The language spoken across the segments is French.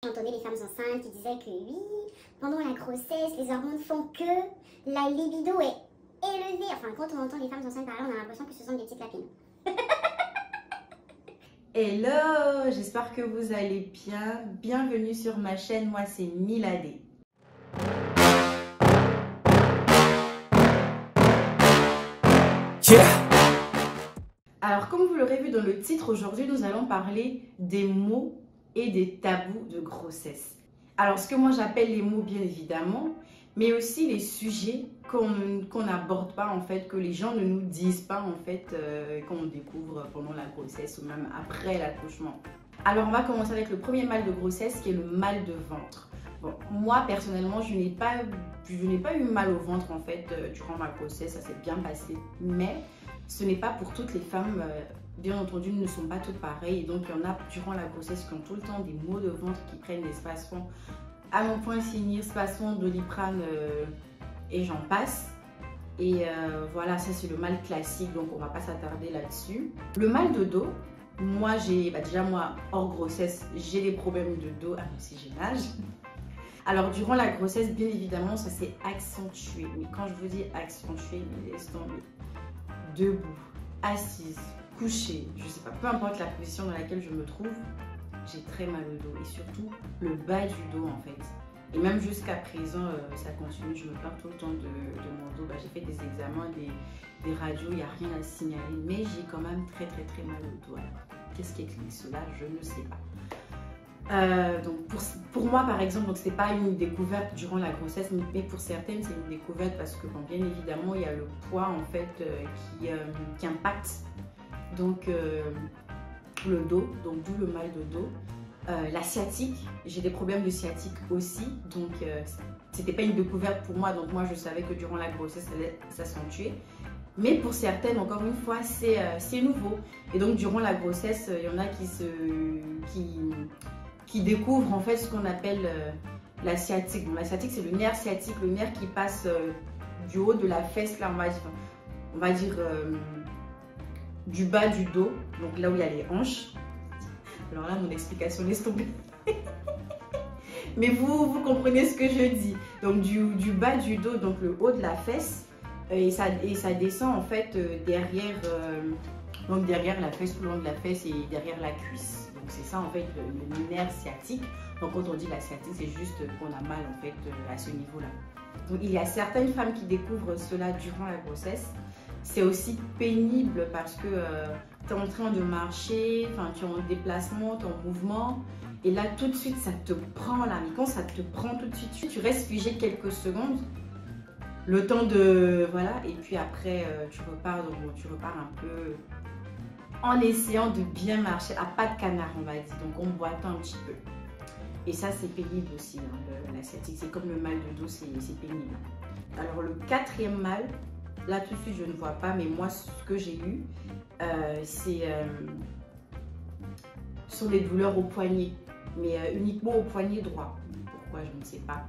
J'entendais les femmes enceintes qui disaient que oui, pendant la grossesse, les hormones font que la libido est élevée. Enfin, quand on entend les femmes enceintes parler, on a l'impression que ce sont des petites lapines. Hello, j'espère que vous allez bien. Bienvenue sur ma chaîne, moi c'est Miladé. Alors comme vous l'aurez vu dans le titre, aujourd'hui nous allons parler des mots et des tabous de grossesse. Alors ce que moi j'appelle les mots bien évidemment, mais aussi les sujets qu'on n'aborde pas en fait, que les gens ne nous disent pas en fait, qu'on découvre pendant la grossesse ou même après l'accouchement. Alors on va commencer avec le premier mal de grossesse qui est le mal de ventre. Bon, moi personnellement je n'ai pas eu mal au ventre en fait durant ma grossesse, ça s'est bien passé, mais ce n'est pas pour toutes les femmes, bien entendu ne sont pas toutes pareilles, et donc il y en a durant la grossesse qui ont tout le temps des maux de ventre qui prennent des spasmes, à mon point finir, spasmes, Doliprane et j'en passe. Et voilà, ça c'est le mal classique, donc on va pas s'attarder là-dessus. Le mal de dos, moi j'ai, déjà moi hors grossesse, j'ai des problèmes de dos à mon si jeune âge. Alors durant la grossesse, bien évidemment, ça s'est accentué. Mais quand je vous dis accentué, mais laisse tomber. Debout, assise, couchée, je sais pas, peu importe la position dans laquelle je me trouve, j'ai très mal au dos et surtout le bas du dos en fait. Et même jusqu'à présent, ça continue, je me plains tout le temps de mon dos. J'ai fait des examens, des radios, il n'y a rien à signaler, mais j'ai quand même très mal au dos. Qu'est-ce qui explique cela? Je ne sais pas. Donc pour moi par exemple, ce n'est pas une découverte durant la grossesse, mais pour certaines c'est une découverte parce que bon, bien évidemment il y a le poids en fait qui impacte donc le dos, donc d'où le mal de dos. La sciatique, j'ai des problèmes de sciatique aussi, donc c'était pas une découverte pour moi, donc moi je savais que durant la grossesse ça allait s'accentuer. Mais pour certaines, encore une fois, c'est nouveau. Et donc durant la grossesse, il y en a qui découvrent en fait ce qu'on appelle la sciatique. Bon, la sciatique, c'est le nerf sciatique, le nerf qui passe du haut de la fesse, là on va dire du bas du dos, donc là où il y a les hanches. Alors là, mon explication laisse tomber. Mais vous comprenez ce que je dis. Donc du bas du dos, donc le haut de la fesse, et ça descend en fait derrière la fesse, tout le long de la fesse et derrière la cuisse. Donc c'est ça en fait le nerf sciatique. Donc quand on dit la sciatique, c'est juste qu'on a mal en fait à ce niveau-là. Donc il y a certaines femmes qui découvrent cela durant la grossesse. C'est aussi pénible parce que tu es en train de marcher, tu es en déplacement, tu es en mouvement. Et là tout de suite ça te prend là. Mais quand ça te prend tout de suite, tu restes figé quelques secondes. Le temps de... Voilà. Et puis après tu repars un peu en essayant de bien marcher, à pas de canard on va dire, donc on boitant un petit peu. Et ça c'est pénible aussi, la sciatique, c'est comme le mal de dos, c'est pénible. Alors le quatrième mal, là tout de suite je ne vois pas, mais moi ce que j'ai eu, sont des douleurs au poignet, mais uniquement au poignet droit. Pourquoi, je ne sais pas.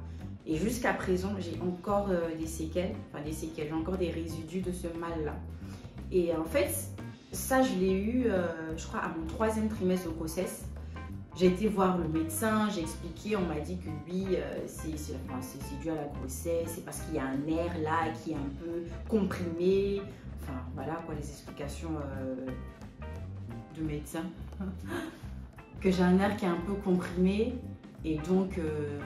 Et jusqu'à présent j'ai encore des séquelles, j'ai encore des résidus de ce mal là. Et en fait, ça, je l'ai eu, je crois, à mon 3e trimestre de grossesse. J'ai été voir le médecin, j'ai expliqué, on m'a dit que oui, c'est dû à la grossesse, c'est parce qu'il y a un nerf là qui est un peu comprimé. Enfin, voilà quoi, les explications de médecin. Que j'ai un nerf qui est un peu comprimé. Et donc,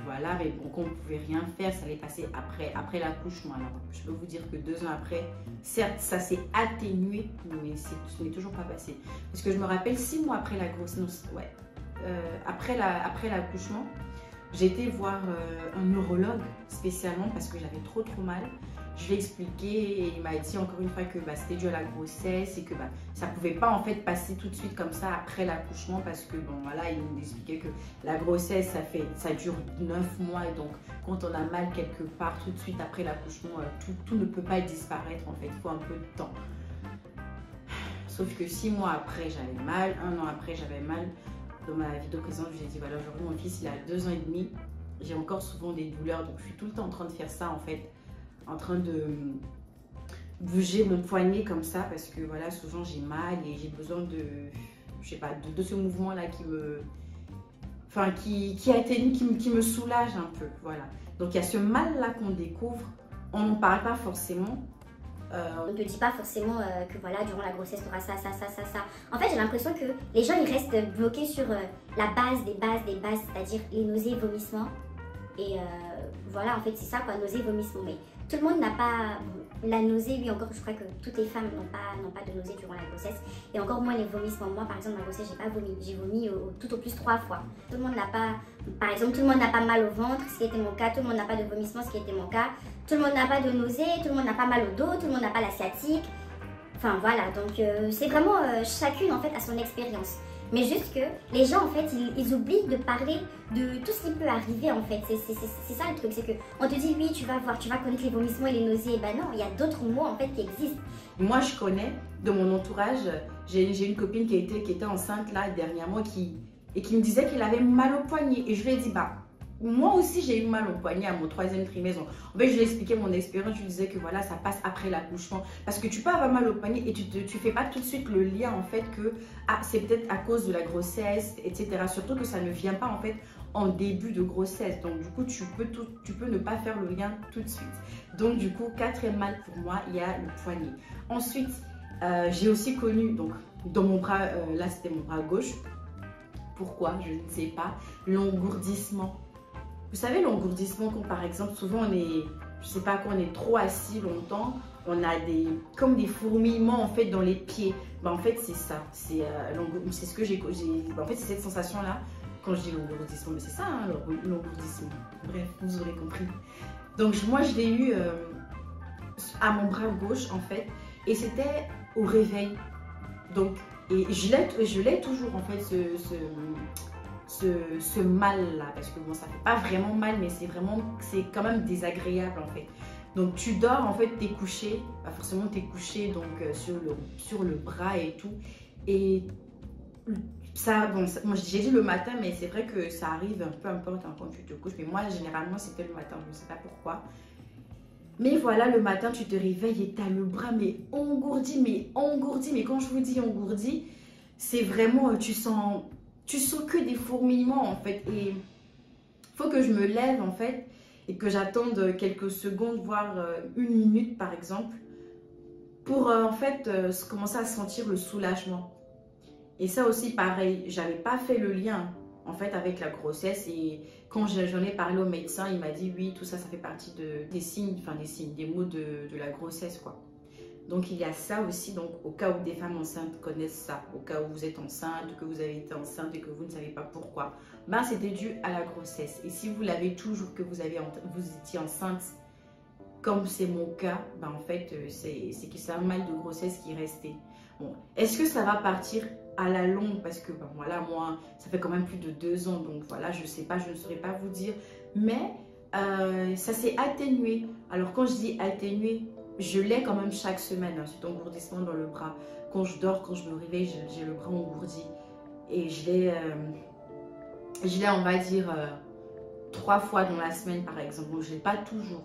voilà, mais bon, qu'on ne pouvait rien faire, ça allait passer après l'accouchement. Alors, je peux vous dire que 2 ans après, certes, ça s'est atténué, mais ce n'est toujours pas passé. Parce que je me rappelle, 6 mois après la grossesse, ouais, après l'accouchement, j'ai été voir un neurologue spécialement parce que j'avais trop mal. Je lui ai expliqué et il m'a dit encore une fois que c'était dû à la grossesse et que ça ne pouvait pas en fait passer tout de suite comme ça après l'accouchement parce que bon voilà, il m'expliquait que la grossesse ça dure 9 mois et donc quand on a mal quelque part tout de suite après l'accouchement, tout ne peut pas disparaître en fait, il faut un peu de temps. Sauf que 6 mois après j'avais mal, 1 an après j'avais mal. Dans ma vidéo présente, je lui ai dit voilà, aujourd'hui mon fils il a 2 ans et demi, j'ai encore souvent des douleurs donc je suis tout le temps en train de faire ça en fait. En train de bouger mon poignet comme ça parce que voilà, souvent j'ai mal et j'ai besoin de, je sais pas, de ce mouvement là qui me, enfin, qui atténue, qui me soulage un peu, voilà. Donc il y a ce mal-là qu'on découvre, on n'en parle pas forcément. On ne te dit pas forcément que voilà, durant la grossesse, tu auras ça. En fait, j'ai l'impression que les gens, ils restent bloqués sur la base des bases, c'est-à-dire les nausées et vomissements. Et voilà, en fait, c'est ça, quoi, nausées et vomissements. Mais tout le monde n'a pas la nausée, oui, encore, je crois que toutes les femmes n'ont pas de nausée durant la grossesse. Et encore moins les vomissements. Moi, par exemple, ma grossesse, j'ai pas vomi. J'ai vomi tout au plus 3 fois. Tout le monde n'a pas, par exemple, tout le monde n'a pas mal au ventre, ce qui était mon cas. Tout le monde n'a pas de vomissement, ce qui était mon cas. Tout le monde n'a pas de nausée, tout le monde n'a pas mal au dos, tout le monde n'a pas la sciatique. Enfin voilà, donc c'est vraiment chacune en fait a son expérience. Mais juste que les gens en fait ils oublient de parler de tout ce qui peut arriver en fait. C'est ça le truc, c'est que on te dit oui tu vas voir, tu vas connaître les vomissements et les nausées. Et ben non, il y a d'autres mots en fait qui existent. Moi je connais de mon entourage, j'ai une copine qui était enceinte là dernièrement et qui me disait qu'elle avait mal au poignet. Et je lui ai dit bah moi aussi j'ai eu mal au poignet à mon 3e trimestre. En fait je lui ai expliqué mon expérience, je lui disais que voilà ça passe après l'accouchement. Parce que tu peux avoir mal au poignet et tu fais pas tout de suite le lien en fait que ah, c'est peut-être à cause de la grossesse, etc. Surtout que ça ne vient pas en fait en début de grossesse. Donc du coup tu peux ne pas faire le lien tout de suite. Donc du coup 4e mal pour moi, il y a le poignet. Ensuite j'ai aussi connu, donc dans mon bras, là c'était mon bras gauche. Pourquoi? Je ne sais pas. L'engourdissement. Vous savez, l'engourdissement, quand par exemple, souvent on est, je sais pas, quand on est trop assis longtemps, on a comme des fourmillements en fait dans les pieds. Ben, en fait, c'est ça. C'est ce que j'ai. En fait, c'est cette sensation-là quand je dis l'engourdissement. Mais c'est ça, hein, l'engourdissement. Bref, vous aurez compris. Donc, moi, je l'ai eu à mon bras gauche en fait. Et c'était au réveil. Donc, et je l'ai toujours en fait, ce mal là, parce que bon ça fait pas vraiment mal mais c'est quand même désagréable en fait. Donc tu dors en fait, t'es couché, pas forcément t'es couché donc sur le bras et tout, et ça, bon moi j'ai dit le matin mais c'est vrai que ça arrive peu importe hein, quand tu te couches, mais moi généralement c'était le matin, je ne sais pas pourquoi. Mais voilà, le matin tu te réveilles et t'as le bras mais engourdi, mais quand je vous dis engourdi, c'est vraiment, tu sens que des fourmillements en fait. Et il faut que je me lève en fait et que j'attende quelques secondes, voire 1 minute par exemple, pour en fait commencer à sentir le soulagement. Et ça aussi pareil, j'avais pas fait le lien en fait avec la grossesse, et quand j'en ai parlé au médecin, il m'a dit oui, tout ça, ça fait partie des signes, des mots de la grossesse quoi. Donc il y a ça aussi, donc au cas où des femmes enceintes connaissent ça, au cas où vous êtes enceinte, que vous avez été enceinte et que vous ne savez pas pourquoi, ben c'était dû à la grossesse. Et si vous l'avez toujours, que vous étiez enceinte, comme c'est mon cas, ben en fait c'est que c'est un mal de grossesse qui est resté. Bon, est-ce que ça va partir à la longue? Parce que ben, voilà, moi ça fait quand même plus de 2 ans, donc voilà, je sais pas, je ne saurais pas vous dire, mais ça s'est atténué. Alors quand je dis atténué, je l'ai quand même chaque semaine, hein, cet engourdissement dans le bras. Quand je dors, quand je me réveille, j'ai le bras engourdi. Et je l'ai, on va dire, 3 fois dans la semaine, par exemple. Donc, je ne l'ai pas toujours.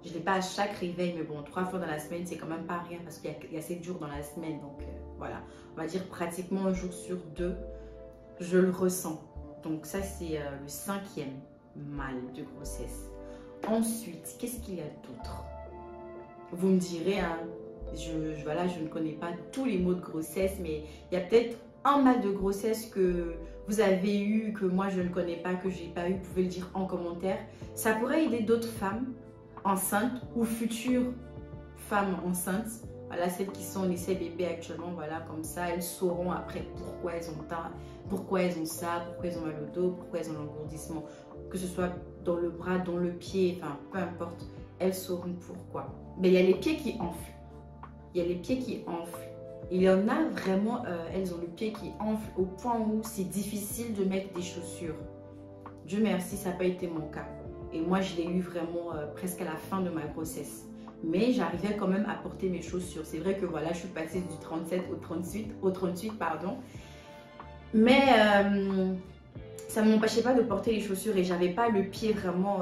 Je ne l'ai pas à chaque réveil, mais bon, 3 fois dans la semaine, c'est quand même pas rien parce qu'il y a 7 jours dans la semaine. Donc, voilà, on va dire pratiquement 1 jour sur 2, je le ressens. Donc, ça, c'est le 5e mal de grossesse. Ensuite, qu'est-ce qu'il y a d'autre? Vous me direz, hein, voilà, je ne connais pas tous les mots de grossesse, mais il y a peut-être un mal de grossesse que vous avez eu, que moi je ne connais pas, que je n'ai pas eu. Vous pouvez le dire en commentaire. Ça pourrait aider d'autres femmes enceintes ou futures femmes enceintes. Voilà, celles qui sont laissées bébés actuellement, voilà, comme ça, elles sauront après pourquoi elles ont ça, pourquoi elles ont mal au dos, pourquoi elles ont l'engourdissement, que ce soit dans le bras, dans le pied, enfin, peu importe. Elles sauront pourquoi. Mais il y a les pieds qui enflent. Il y a les pieds qui enflent. Il y en a vraiment, elles ont le pied qui enfle au point où c'est difficile de mettre des chaussures. Dieu merci, ça n'a pas été mon cas. Et moi, je l'ai eu vraiment presque à la fin de ma grossesse. Mais j'arrivais quand même à porter mes chaussures. C'est vrai que voilà, je suis passée du 37 au 38, pardon. Mais ça ne m'empêchait pas de porter les chaussures et j'avais pas le pied vraiment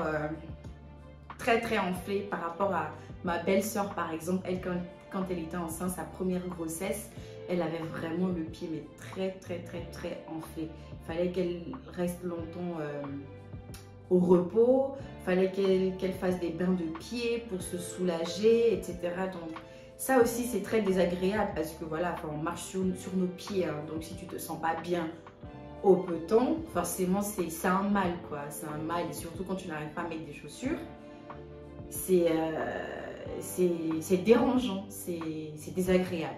très enflé par rapport à ma belle-sœur par exemple. Elle, quand elle était enceinte, sa première grossesse, elle avait vraiment le pied mais très enflé. Il fallait qu'elle reste longtemps au repos, il fallait qu'elle fasse des bains de pied pour se soulager, etc. Donc ça aussi c'est très désagréable parce que voilà, enfin, on marche sur nos pieds, hein, donc si tu te sens pas bien au peloton, forcément c'est un mal quoi, c'est un mal, et surtout quand tu n'arrives pas à mettre des chaussures, c'est dérangeant, c'est désagréable.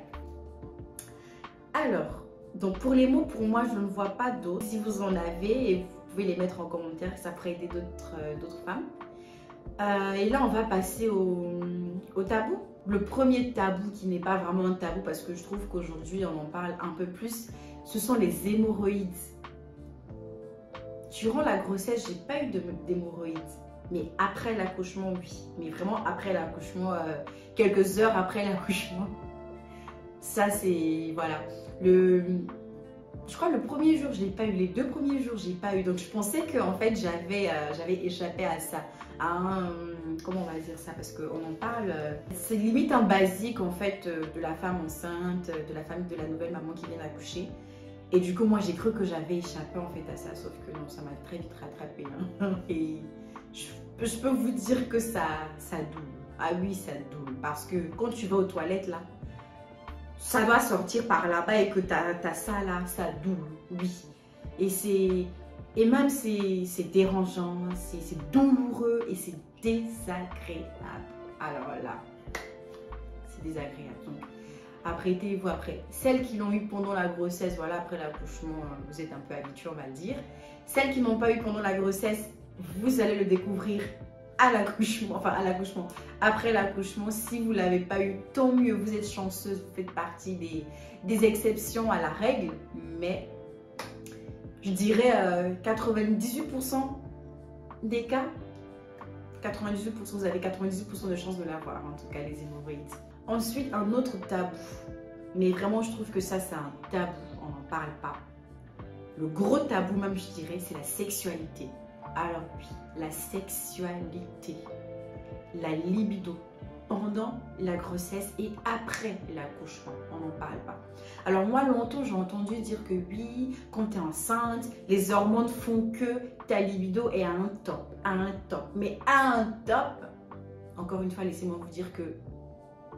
Alors, donc pour les mots, pour moi je ne vois pas d'autres. Si vous en avez, vous pouvez les mettre en commentaire, ça pourrait aider d'autres femmes. Et là on va passer au tabou. Le premier tabou qui n'est pas vraiment un tabou parce que je trouve qu'aujourd'hui on en parle un peu plus, ce sont les hémorroïdes. Durant la grossesse, j'ai pas eu d'hémorroïdes. Mais après l'accouchement, oui. Mais vraiment après l'accouchement, quelques heures après l'accouchement. Ça, c'est... Voilà. Je crois le premier jour, je l'ai pas eu. Les 2 premiers jours, j'ai pas eu. Donc, je pensais que en fait, j'avais échappé à ça. À un... Comment on va dire ça? Parce qu'on en parle... C'est limite un basique, en fait, de la femme enceinte, de la femme de la nouvelle maman qui vient d'accoucher. Et du coup, moi, j'ai cru que j'avais échappé, en fait, à ça. Sauf que non, ça m'a très vite rattrapé. Hein. Et... Je peux vous dire que ça doule. Ah oui, ça doule. Parce que quand tu vas aux toilettes, là, ça doit sortir par là-bas et que tu as ça là, ça doule. Oui. Et même c'est dérangeant, c'est douloureux et c'est désagréable. Alors là, c'est désagréable. Donc, apprêtez-vous après. Celles qui l'ont eu pendant la grossesse, voilà, après l'accouchement, vous êtes un peu habitués, on va le dire. Celles qui n'ont pas eu pendant la grossesse, vous allez le découvrir à l'accouchement, enfin à l'accouchement, après l'accouchement. Si vous ne l'avez pas eu, tant mieux, vous êtes chanceuse, vous faites partie des exceptions à la règle, mais je dirais 98% des cas, 98%, vous avez 98% de chances de l'avoir, en tout cas les hémorroïdes. Ensuite, un autre tabou, mais vraiment je trouve que ça c'est un tabou, on n'en parle pas. Le gros tabou même je dirais, c'est la sexualité. Alors oui, la sexualité, la libido pendant la grossesse et après l'accouchement, on n'en parle pas. Alors moi longtemps j'ai entendu dire que oui, quand tu es enceinte, les hormones font que ta libido est à un top, mais à un top, encore une fois laissez-moi vous dire que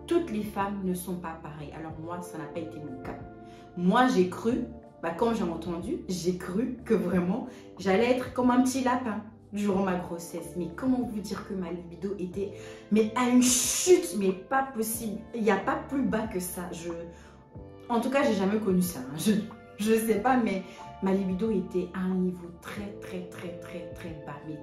toutes les femmes ne sont pas pareilles. Alors moi ça n'a pas été mon cas. Moi j'ai cru, quand j'ai entendu, j'ai cru que vraiment j'allais être comme un petit lapin durant ma grossesse. Mais comment vous dire que ma libido était à une chute, mais pas possible. Il n'y a pas plus bas que ça. En tout cas, j'ai jamais connu ça. Hein. Je sais pas, mais ma libido était à un niveau très bas, mais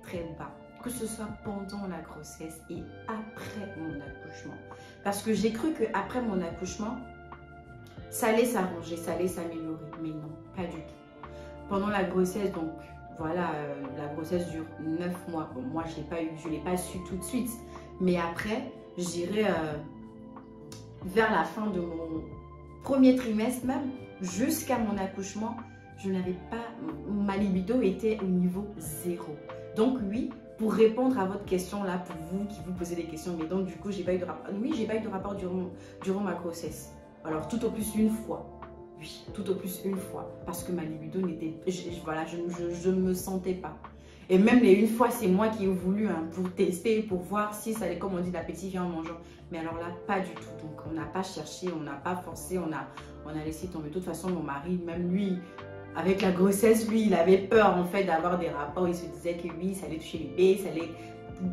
très bas. Que ce soit pendant la grossesse et après mon accouchement. Parce que j'ai cru qu'après mon accouchement, ça allait s'arranger, ça allait s'améliorer, mais non, pas du tout. Pendant la grossesse, donc voilà, la grossesse dure 9 mois. Bon, moi, je l'ai pas su tout de suite, mais après, je dirais vers la fin de mon premier trimestre même, jusqu'à mon accouchement, je n'avais pas, ma libido était au niveau 0. Donc oui, pour répondre à votre question là, pour vous qui vous posez des questions, mais donc du coup, j'ai pas eu de rapport. Oui, j'ai pas eu de rapport durant ma grossesse. Alors, tout au plus une fois. Oui, tout au plus une fois. Parce que ma libido n'était... Voilà, je ne me sentais pas. Et même les une fois, c'est moi qui ai voulu pour tester, pour voir si ça allait, comme on dit, l'appétit vient en mangeant. Mais alors là, pas du tout. Donc, on n'a pas cherché, on n'a pas forcé, on a laissé tomber. De toute façon, mon mari, même lui, avec la grossesse, lui, il avait peur en fait d'avoir des rapports. Il se disait que oui, ça allait toucher les bébés, ça allait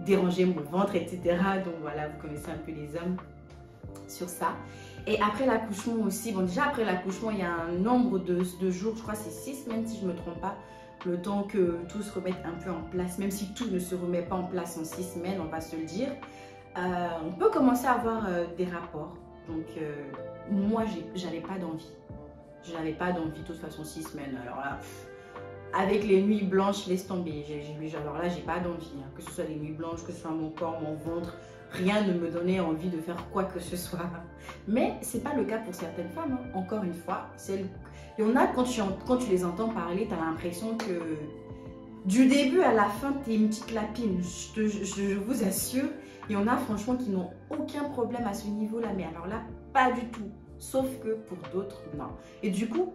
déranger mon ventre, etc. Donc voilà, vous connaissez un peu les hommes sur ça. Et après l'accouchement aussi, bon déjà après l'accouchement, il y a un nombre de jours, je crois c'est 6 semaines si je ne me trompe pas, le temps que tout se remette un peu en place, même si tout ne se remet pas en place en 6 semaines, on va se le dire, on peut commencer à avoir des rapports. Donc moi, j'avais pas d'envie. Je n'avais pas d'envie de toute façon 6 semaines. Alors là, avec les nuits blanches, laisse tomber. Alors là, j'ai pas d'envie. Hein. Que ce soit les nuits blanches, que ce soit mon corps, mon ventre, rien ne me donnait envie de faire quoi que ce soit. Mais c'est pas le cas pour certaines femmes. Hein. Encore une fois, il y en a quand tu les entends parler, tu as l'impression que du début à la fin, tu es une petite lapine. Je vous assure. Il y en a franchement qui n'ont aucun problème à ce niveau-là. Mais alors là, pas du tout. sauf que pour d'autres, non. Et du coup,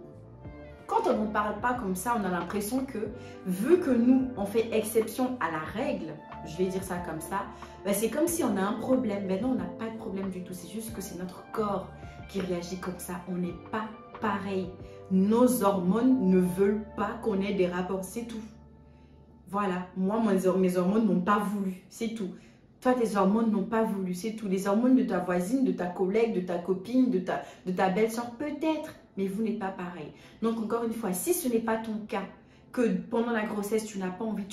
quand on n'en parle pas comme ça, on a l'impression que, vu que nous, on fait exception à la règle, je vais dire ça comme ça, ben c'est comme si on a un problème. Ben non, on n'a pas de problème du tout. C'est juste que c'est notre corps qui réagit comme ça. On n'est pas pareil. Nos hormones ne veulent pas qu'on ait des rapports, c'est tout. Voilà, moi, mes hormones n'ont pas voulu, c'est tout. Toi, tes hormones n'ont pas voulu, c'est tout. Les hormones de ta voisine, de ta collègue, de ta copine, de ta belle-sœur, peut-être, mais vous n'êtes pas pareil. Donc, encore une fois, si ce n'est pas ton cas, que pendant la grossesse, tu n'as pas envie,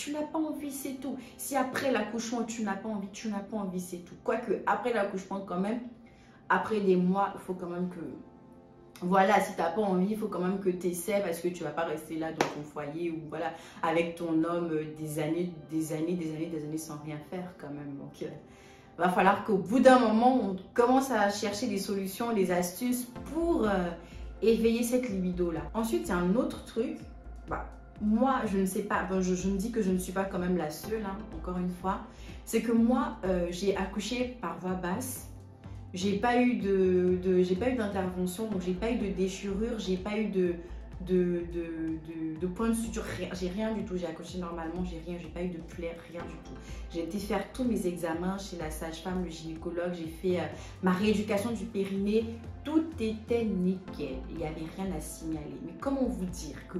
c'est tout. Si après l'accouchement, tu n'as pas envie, c'est tout. Quoique, après l'accouchement, quand même, après des mois, il faut quand même que... Voilà, si tu n'as pas envie, il faut quand même que tu essaies parce que tu ne vas pas rester là dans ton foyer ou voilà, avec ton homme des années sans rien faire quand même. Donc, il va falloir qu'au bout d'un moment, on commence à chercher des solutions, des astuces pour éveiller cette libido-là. Ensuite, il y a un autre truc. Moi, je ne sais pas, je me dis que je ne suis pas quand même la seule, hein, encore une fois. C'est que moi, j'ai accouché par voie basse. J'ai pas eu d'intervention, donc j'ai pas eu de déchirure, j'ai pas eu de point de suture, j'ai rien du tout. J'ai accouché normalement, j'ai pas eu de plaie, rien du tout. J'ai été faire tous mes examens chez la sage-femme, le gynécologue, j'ai fait ma rééducation du périnée, tout était nickel, il n'y avait rien à signaler. Mais comment vous dire que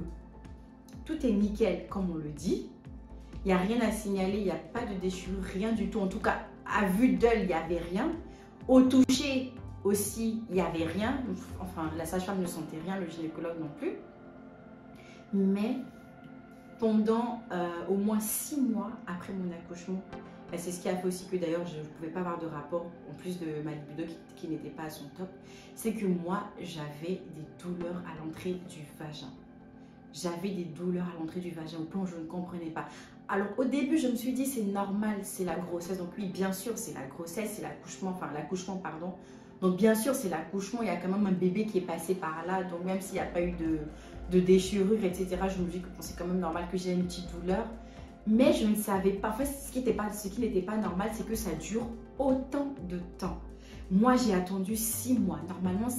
tout est nickel comme on le dit, il n'y a rien à signaler, il n'y a pas de déchirure, rien du tout. En tout cas, à vue d'œil, il n'y avait rien. Au toucher aussi, il n'y avait rien. Enfin, la sage-femme ne sentait rien, le gynécologue non plus. Mais pendant au moins 6 mois après mon accouchement, c'est ce qui a fait aussi que d'ailleurs je ne pouvais pas avoir de rapport, en plus de ma libido qui n'était pas à son top, c'est que moi, j'avais des douleurs à l'entrée du vagin. J'avais des douleurs à l'entrée du vagin, au point où je ne comprenais pas. Alors au début, je me suis dit c'est normal, c'est la grossesse. Donc oui, bien sûr, c'est la grossesse, c'est l'accouchement, pardon. Donc bien sûr, c'est l'accouchement, il y a quand même un bébé qui est passé par là. Donc même s'il n'y a pas eu de déchirure, etc., je me dis que c'est quand même normal que j'ai une petite douleur. Mais je ne savais pas, en fait, ce qui n'était pas normal, c'est que ça dure autant de temps. Moi, j'ai attendu 6 mois. Normalement,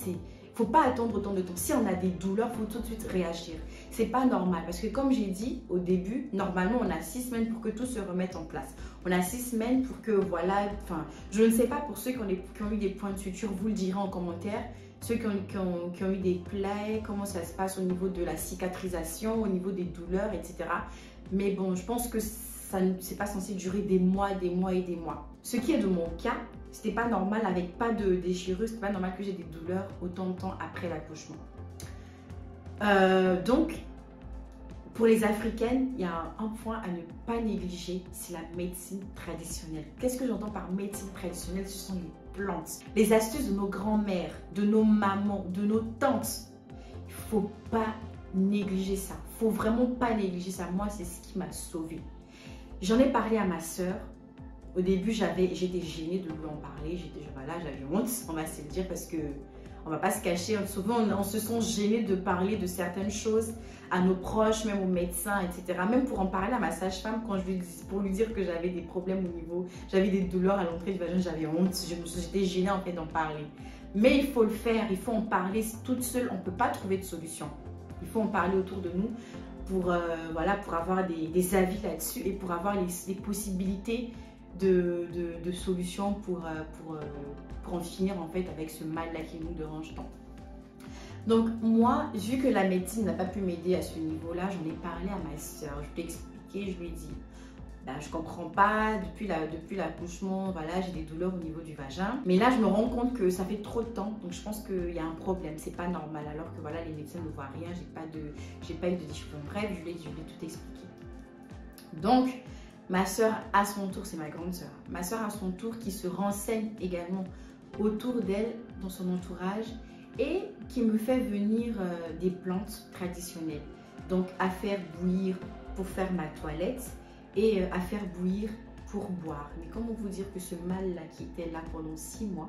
faut pas attendre autant de temps. Si on a des douleurs, il faut tout de suite réagir. C'est pas normal parce que comme j'ai dit au début, normalement on a 6 semaines pour que tout se remette en place. On a 6 semaines pour que voilà, je ne sais pas pour ceux qui ont eu des points de suture, vous le direz en commentaire. Ceux qui ont eu des plaies, comment ça se passe au niveau de la cicatrisation, au niveau des douleurs, etc. Mais bon, je pense que ça c'est pas censé durer des mois et des mois. Ce qui est de mon cas, c'était pas normal avec pas de déchirure, c'était pas normal que j'ai des douleurs autant de temps après l'accouchement. Donc, pour les Africaines, il y a un point à ne pas négliger, c'est la médecine traditionnelle. Qu'est-ce que j'entends par médecine traditionnelle? Ce sont les plantes, les astuces de nos grands-mères, de nos mamans, de nos tantes. Il ne faut pas négliger ça. Il ne faut vraiment pas négliger ça. Moi, c'est ce qui m'a sauvée. J'en ai parlé à ma soeur. Au début, j'étais gênée de lui en parler. J'avais honte, on va se le dire, parce que on ne va pas se cacher. Souvent, on se sent gêné de parler de certaines choses à nos proches, même aux médecins, etc. Même pour en parler à ma sage-femme, pour lui dire que j'avais des problèmes au niveau, j'avais des douleurs à l'entrée du vagin, j'avais honte. J'étais gênée en fait d'en parler. Mais il faut le faire, il faut en parler toute seule. On ne peut pas trouver de solution. Il faut en parler autour de nous pour avoir des avis là-dessus et pour avoir les possibilités de solutions pour en finir en fait avec ce mal-là qui nous dérange tant. Donc moi, vu que la médecine n'a pas pu m'aider à ce niveau-là, j'en ai parlé à ma soeur. Je lui ai expliqué, je lui ai dit, je comprends pas, depuis l'accouchement, voilà, j'ai des douleurs au niveau du vagin. Mais là, je me rends compte que ça fait trop de temps, donc je pense qu'il y a un problème, c'est pas normal. Alors que voilà, les médecins ne voient rien, j'ai pas eu de déchirure. Bref, je lui ai tout expliqué. Donc, ma soeur à son tour, c'est ma grande soeur, ma soeur à son tour qui se renseigne également autour d'elle, dans son entourage, et qui me fait venir des plantes traditionnelles. Donc à faire bouillir pour faire ma toilette et à faire bouillir pour boire. Mais comment vous dire que ce mal-là qui était là pendant 6 mois,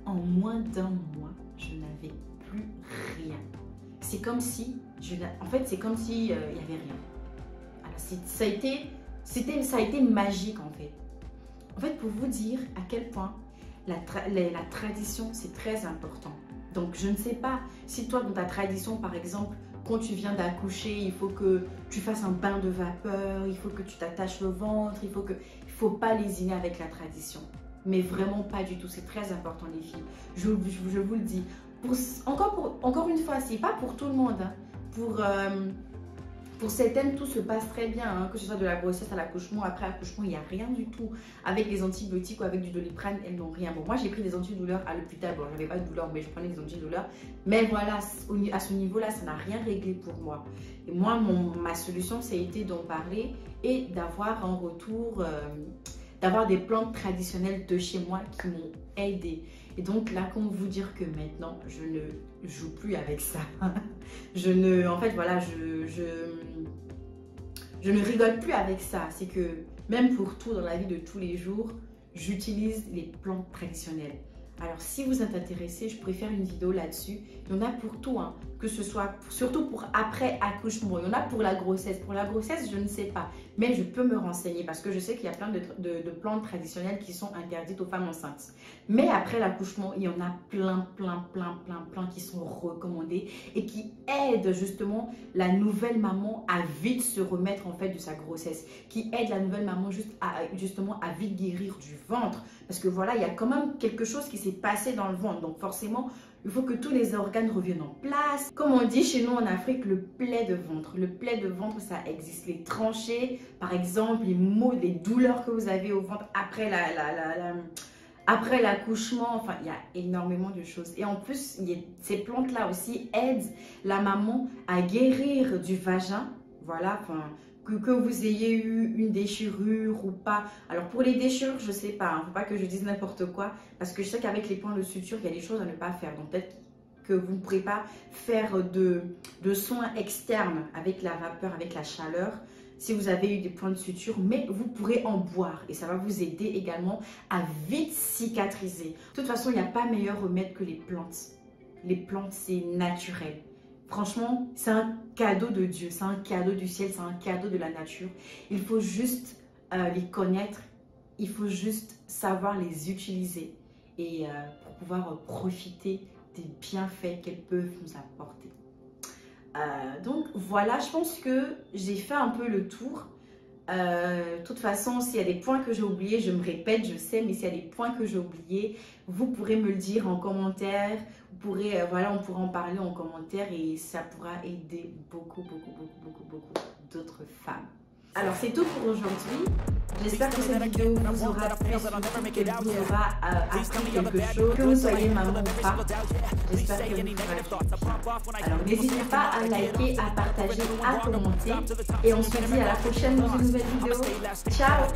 en moins d'un mois, je n'avais plus rien. C'est comme si, c'est comme si il n'y avait rien. Alors, ça a été magique en fait. En fait, pour vous dire à quel point la tradition, c'est très important. Donc, je ne sais pas si toi, dans ta tradition, par exemple, quand tu viens d'accoucher, il faut que tu fasses un bain de vapeur, il faut que tu t'attaches le ventre, il faut pas lésiner avec la tradition. Mais vraiment pas du tout, c'est très important les filles. Je vous le dis. Encore une fois, c'est pas pour tout le monde. Hein. Pour certaines, tout se passe très bien, hein, que ce soit de la grossesse à l'accouchement. Après l'accouchement, il n'y a rien du tout. Avec les antibiotiques ou avec du Doliprane, elles n'ont rien. Bon, moi, j'ai pris des antidouleurs à l'hôpital. Bon, j'avais pas de douleur, mais je prenais des antidouleurs. Mais voilà, à ce niveau-là, ça n'a rien réglé pour moi. Et moi, ma solution, ça a été d'en parler et d'avoir en retour, d'avoir des plantes traditionnelles de chez moi qui m'ont aidé. Et donc là, comment vous dire que maintenant, je ne joue plus avec ça. En fait, voilà, je ne rigole plus avec ça. C'est que même pour tout dans la vie de tous les jours, j'utilise les plantes traditionnelles. Alors, si vous êtes intéressé, je pourrais faire une vidéo là-dessus. Il y en a pour tout, hein, que ce soit surtout pour après accouchement. Il y en a pour la grossesse. Pour la grossesse, je ne sais pas. Mais je peux me renseigner parce que je sais qu'il y a plein de plantes traditionnelles qui sont interdites aux femmes enceintes. Mais après l'accouchement, il y en a plein qui sont recommandées et qui aident justement la nouvelle maman à vite se remettre en fait de sa grossesse. Qui aident la nouvelle maman justement à vite guérir du ventre. Parce que voilà, il y a quand même quelque chose qui s'est passé dans le ventre. Donc forcément, il faut que tous les organes reviennent en place. Comme on dit chez nous en Afrique, le plaid de ventre. Le plaid de ventre, ça existe. Les tranchées, par exemple, les maux, les douleurs que vous avez au ventre après après l'accouchement. Enfin, il y a énormément de choses. Et en plus, ces plantes-là aussi aident la maman à guérir du vagin. Voilà, enfin... Que vous ayez eu une déchirure ou pas. Alors pour les déchirures, je ne sais pas, il ne faut pas que je dise n'importe quoi, parce que je sais qu'avec les points de suture, il y a des choses à ne pas faire. Donc peut-être que vous ne pourrez pas faire de soins externes avec la vapeur, avec la chaleur, si vous avez eu des points de suture, mais vous pourrez en boire et ça va vous aider également à vite cicatriser. De toute façon, il n'y a pas meilleur remède que les plantes. Les plantes, c'est naturel. Franchement, c'est un cadeau de Dieu, c'est un cadeau du ciel, c'est un cadeau de la nature. Il faut juste les connaître, il faut juste savoir les utiliser et pour pouvoir profiter des bienfaits qu'elles peuvent nous apporter. Donc voilà, je pense que j'ai fait un peu le tour. De toute façon, s'il y a des points que j'ai oubliés, je me répète, je sais, mais s'il y a des points que j'ai oubliés, vous pourrez me le dire en commentaire. Vous pourrez, voilà, on pourra en parler en commentaire et ça pourra aider beaucoup d'autres femmes. Alors, c'est tout pour aujourd'hui. J'espère que cette vidéo vous aura plu, qu'elle vous aura appris quelque chose, que vous soyez maman ou pas. J'espère que vous aurez. Alors, n'hésitez pas à liker, à partager, à commenter. Et on se dit à la prochaine dans une nouvelle vidéo. Ciao!